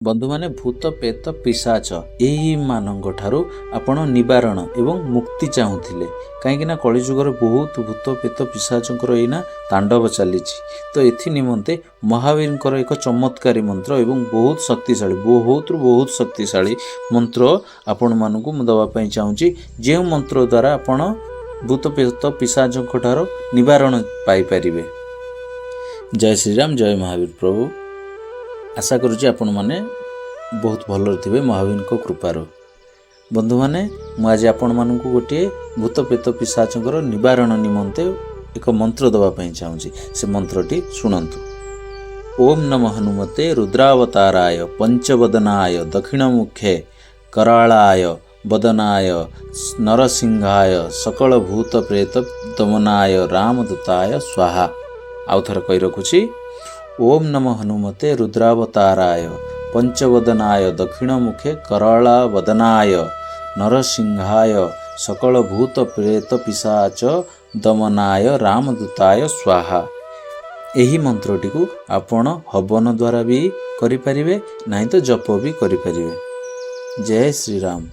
बंधु माने भूत प्रेत पिशाच यही मानक ठारू आपण निवारण एवं मुक्ति चाहूले कहीं कलिजुगर बहुत भूत प्रेत पिशाचंकर एना तांडव चली तो एथि निमंते महावीर एक चमत्कारी मंत्र एवं बहुत शक्तिशाली मंत्र आपण मानक दवाई चाहूँगी जो मंत्र द्वारा आपण भूत प्रेत पिशाचंक ठारू निवारण पाइपर। जय श्रीराम, जय महावीर प्रभु। आशा करुँच आपण मैंने बहुत भल थे महावीर को कृपार। बंधु मैंने मुझे आपण मानक गोटे भूत प्रेत पिशाचंकर निवारण निमंते एक मंत्र दवाई चाहूँगी। से मंत्रटी शुणु। ओम नम हनुमते रुद्रावताराय पंचवदनाय दक्षिणमुखे करालाय वदनाय नरसिंहाय सकल भूत प्रेत दमनाय रामदूताय स्वाहा। आउ थर कही रखुची। ओम नम हनुमते रुद्रावताराय पंचवदनाय दक्षिणमुखे कराला वदनाय नरसिंहाय सकल भूत प्रेत पिशाच दमनाय रामदूताय स्वाहा। यही मंत्रटी को आपण हवन द्वारा भी करिपारिबे, नहीं तो जप भी करिपारिबे। जय श्रीराम।